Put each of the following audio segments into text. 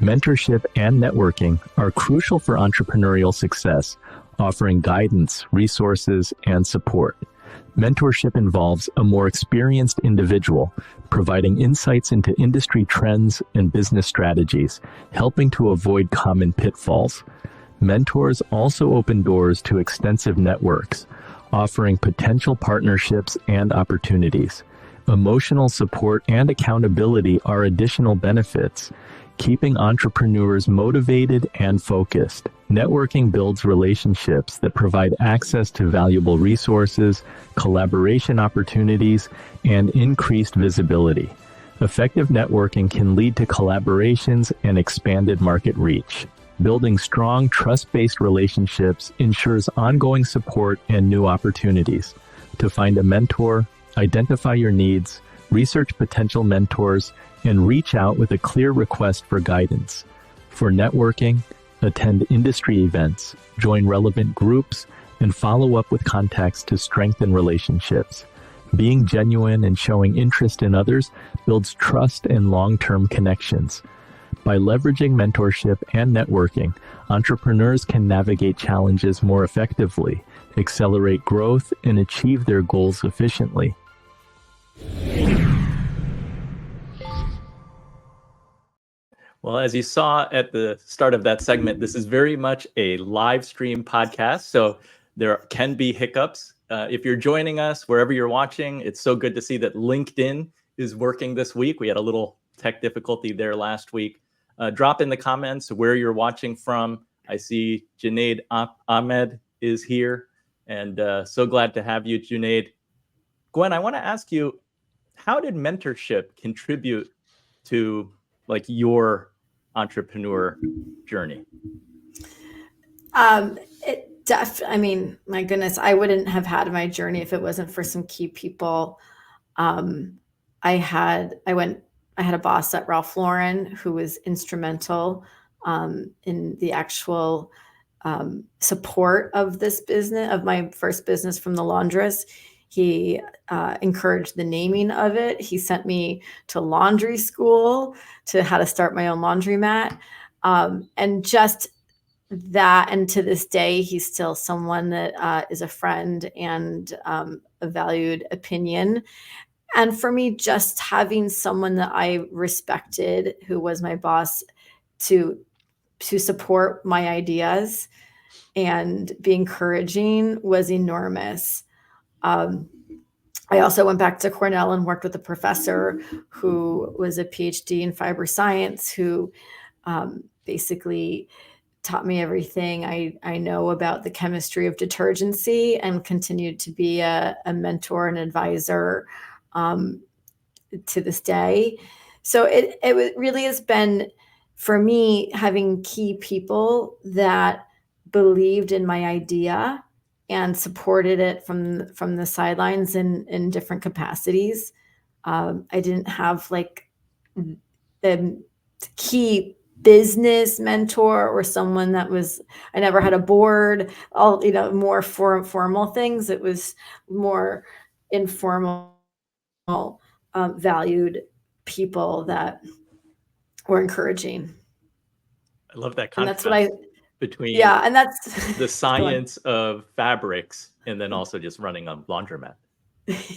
Mentorship and networking are crucial for entrepreneurial success, offering guidance, resources, and support. Mentorship involves a more experienced individual, providing insights into industry trends and business strategies, helping to avoid common pitfalls. Mentors also open doors to extensive networks, offering potential partnerships and opportunities. Emotional support and accountability are additional benefits, keeping entrepreneurs motivated and focused. Networking builds relationships that provide access to valuable resources, collaboration opportunities, and increased visibility. Effective networking can lead to collaborations and expanded market reach. Building strong, trust-based relationships ensures ongoing support and new opportunities. To find a mentor, identify your needs, research potential mentors, and reach out with a clear request for guidance. For networking, attend industry events, join relevant groups, and follow up with contacts to strengthen relationships. Being genuine and showing interest in others builds trust and long-term connections. By leveraging mentorship and networking, entrepreneurs can navigate challenges more effectively, accelerate growth, and achieve their goals efficiently. Well, as you saw at the start of that segment, this is very much a live stream podcast, so there can be hiccups. If you're joining us, wherever you're watching, it's so good to see that LinkedIn is working this week. We had a little tech difficulty there last week. Drop in the comments where you're watching from. I see Junaid Ahmed is here, and so glad to have you, Junaid. Gwen, I want to ask you, how did mentorship contribute to your entrepreneur journey? My goodness, I wouldn't have had my journey if it wasn't for some key people. I had a boss at Ralph Lauren who was instrumental in the actual support of this business, of my first business from the Laundress. He encouraged the naming of it. He sent me to laundry school to how to start my own laundromat. And just that, and to this day, he's still someone that is a friend and a valued opinion. And for me, just having someone that I respected, who was my boss, to support my ideas and be encouraging was enormous. I also went back to Cornell and worked with a professor who was a PhD in fiber science, who basically taught me everything I know about the chemistry of detergency, and continued to be a mentor and advisor to this day. So it really has been, for me, having key people that believed in my idea and supported it from the sidelines in different capacities. I didn't have the key business mentor or someone that was, I never had a board, all, more formal things. It was more informal, valued people that were encouraging. I love that contrast. And that's what between and that's the science of fabrics and then also just running a laundromat.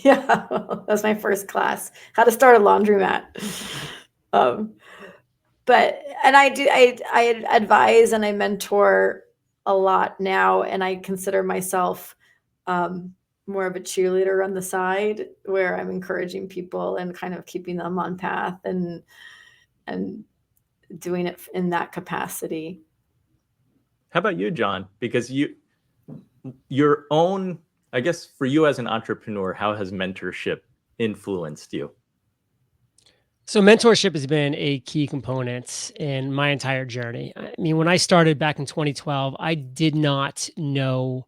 Yeah, that's my first class, how to start a laundromat. I advise and I mentor a lot now, and I consider myself more of a cheerleader on the side, where I'm encouraging people and kind of keeping them on path and doing it in that capacity. How about you, John? Because your own, I guess for you as an entrepreneur, how has mentorship influenced you? So mentorship has been a key component in my entire journey. I mean, when I started back in 2012, I did not know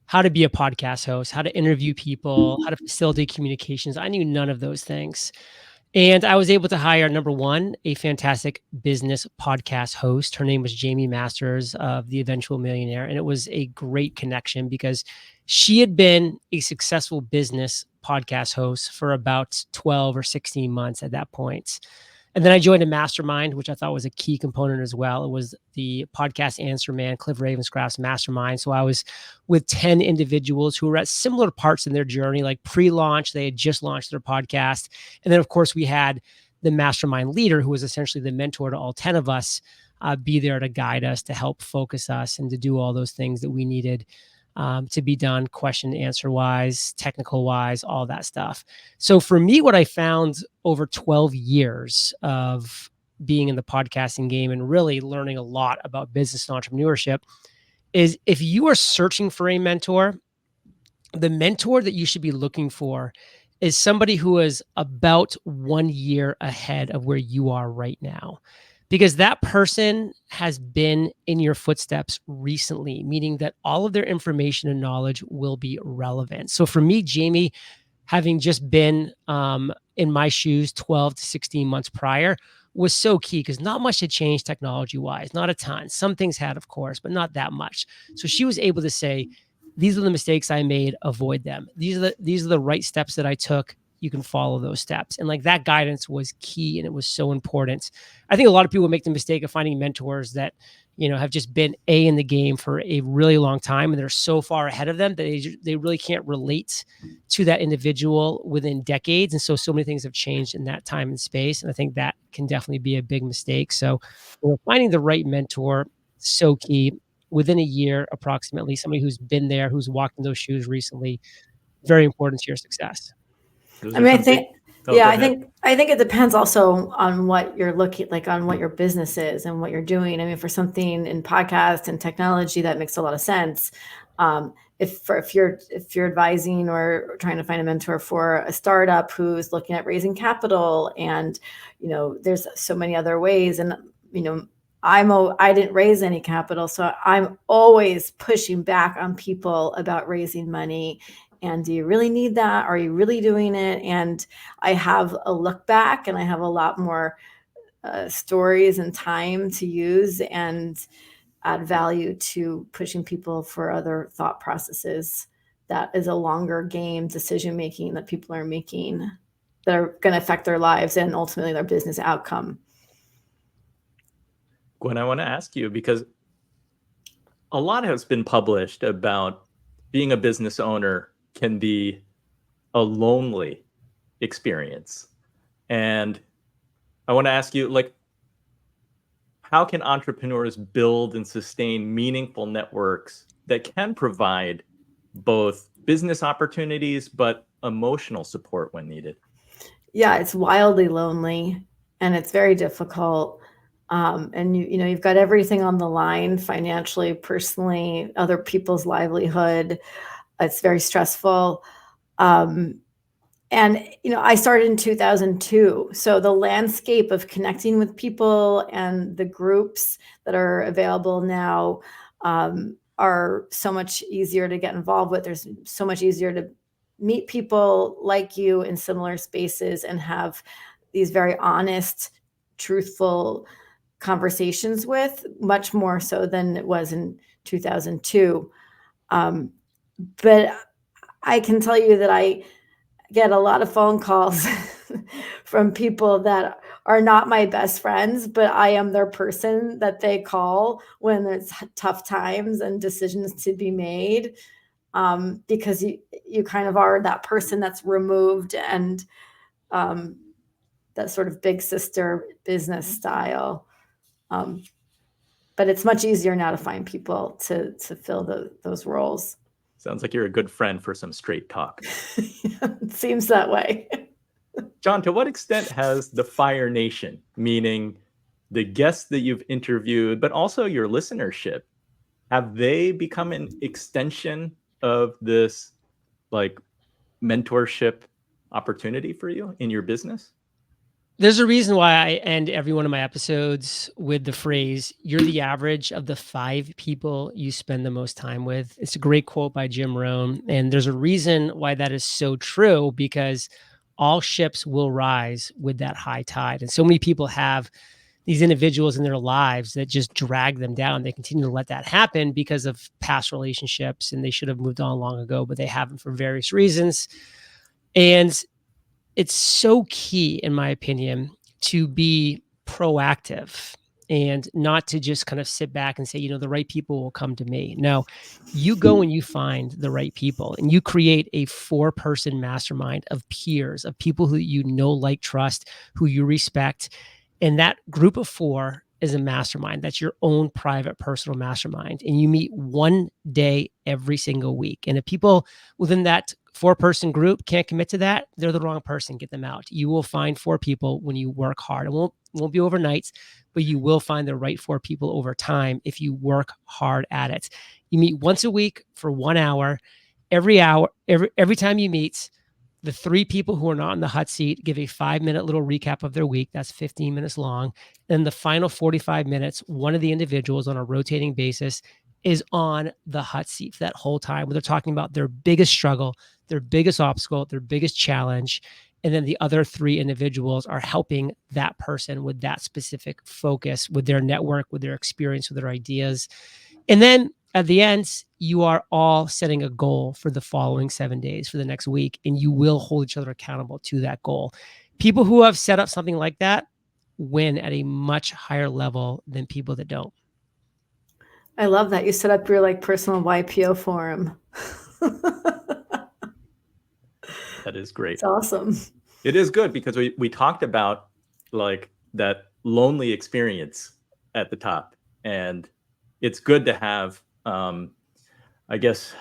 how to be a podcast host, how to interview people, how to facilitate communications. I knew none of those things. And I was able to hire, number one, a fantastic business podcast host. Her name was Jamie Masters of The Eventual Millionaire. And it was a great connection because she had been a successful business podcast host for about 12 or 16 months at that point. And then I joined a mastermind, which I thought was a key component as well. It was the podcast Answer Man, Cliff Ravenscraft's mastermind. So I was with 10 individuals who were at similar parts in their journey, like pre-launch, they had just launched their podcast. And then of course we had the mastermind leader, who was essentially the mentor to all 10 of us, be there to guide us, to help focus us, and to do all those things that we needed to be done, question answer wise, technical wise, all that stuff. So for me, what I found over 12 years of being in the podcasting game and really learning a lot about business and entrepreneurship is, if you are searching for a mentor, the mentor that you should be looking for is somebody who is about 1 year ahead of where you are right now. Because that person has been in your footsteps recently, meaning that all of their information and knowledge will be relevant. So for me, Jamie, having just been in my shoes 12 to 16 months prior, was so key, because not much had changed technology-wise, not a ton. Some things had, of course, but not that much. So she was able to say, these are the mistakes I made, avoid them. These are the right steps that I took. You can follow those steps. And like, that guidance was key, and it was so important. I think a lot of people make the mistake of finding mentors that, have just been in the game for a really long time, and they're so far ahead of them that they really can't relate to that individual within decades. And so many things have changed in that time and space. And I think that can definitely be a big mistake. So finding the right mentor, so key. Within a year, approximately, somebody who's been there, who's walked in those shoes recently, very important to your success. I mean, I think it depends also on what you're looking, like on what your business is and what you're doing. I mean, for something in podcast and technology, that makes a lot of sense. If you're advising or trying to find a mentor for a startup who's looking at raising capital, and there's so many other ways, and I didn't raise any capital, so I'm always pushing back on people about raising money. And do you really need that? Are you really doing it? And I have a look back, and I have a lot more stories and time to use and add value to pushing people for other thought processes. That is a longer game decision making that people are making that are going to affect their lives and ultimately their business outcome. Gwen, I want to ask you, because a lot has been published about being a business owner can be a lonely experience. And I want to ask you, how can entrepreneurs build and sustain meaningful networks that can provide both business opportunities, but emotional support when needed? Yeah, it's wildly lonely, and it's very difficult. And you've got everything on the line, financially, personally, other people's livelihood. It's very stressful. And I started in 2002. So the landscape of connecting with people and the groups that are available now are so much easier to get involved with. There's so much easier to meet people like you in similar spaces and have these very honest, truthful conversations with, much more so than it was in 2002. But I can tell you that I get a lot of phone calls from people that are not my best friends, but I am their person that they call when there's tough times and decisions to be made, because you kind of are that person that's removed, and that sort of big sister business style. But it's much easier now to find people to fill those roles. Sounds like you're a good friend for some straight talk. It seems that way. John, to what extent has the Fire Nation, meaning the guests that you've interviewed, but also your listenership, have they become an extension of this mentorship opportunity for you in your business? There's a reason why I end every one of my episodes with the phrase, "You're the average of the 5 people you spend the most time with." It's a great quote by Jim Rohn. And there's a reason why that is so true, because all ships will rise with that high tide. And so many people have these individuals in their lives that just drag them down. They continue to let that happen because of past relationships, and they should have moved on long ago, but they haven't for various reasons. And it's so key, in my opinion, to be proactive and not to just kind of sit back and say, you know, the right people will come to me. No, you go and you find the right people and you create a 4-person mastermind of peers, of people who you know, like, trust, who you respect. And that group of 4 is a mastermind. That's your own private personal mastermind. And you meet one day every single week. And if people within that 4-person group can't commit to that, they're the wrong person. Get them out. You will find 4 people when you work hard. It won't be overnight, but you will find the right 4 people over time if you work hard at it. You meet once a week for 1 hour. Every time you meet, the 3 people who are not in the hot seat give a 5-minute little recap of their week. That's 15 minutes long. Then the final 45 minutes, one of the individuals on a rotating basis is on the hot seat for that whole time, where they're talking about their biggest struggle, their biggest obstacle, their biggest challenge. And then the other 3 individuals are helping that person with that specific focus, with their network, with their experience, with their ideas. And then at the end, you are all setting a goal for the following 7 days, for the next week, and you will hold each other accountable to that goal. People who have set up something like that win at a much higher level than people that don't. I love that. You set up your like personal YPO forum. That is great. It's awesome. It is good because we talked about like that lonely experience at the top, and it's good to have, I guess,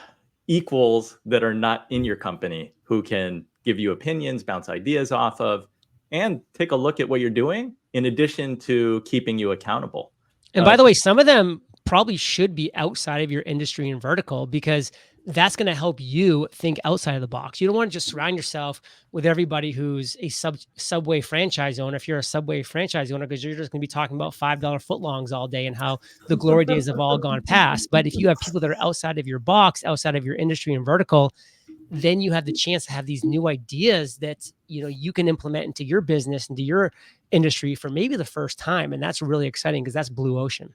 equals that are not in your company who can give you opinions, bounce ideas off of, and take a look at what you're doing in addition to keeping you accountable. And by the way, some of them probably should be outside of your industry and vertical, because that's going to help you think outside of the box. You don't want to just surround yourself with everybody who's a Subway franchise owner. If you're a Subway franchise owner, because you're just going to be talking about $5 footlongs all day and how the glory days have all gone past. But if you have people that are outside of your box, outside of your industry and vertical, then you have the chance to have these new ideas that, you know, you can implement into your business, into your industry for maybe the first time. And that's really exciting because that's blue ocean.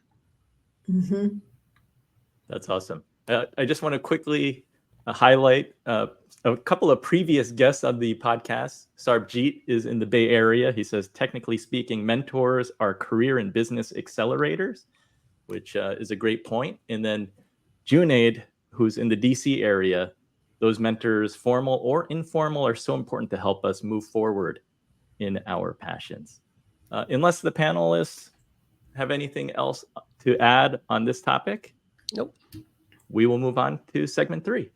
Mm-hmm. That's awesome. I just want to quickly highlight a couple of previous guests on the podcast. Sarbjeet is in the Bay Area. He says, technically speaking, mentors are career and business accelerators, which is a great point. And then Junaid, who's in the DC area, those mentors, formal or informal, are so important to help us move forward in our passions. Unless the panelists have anything else to add on this topic? Nope. We will move on to segment 3.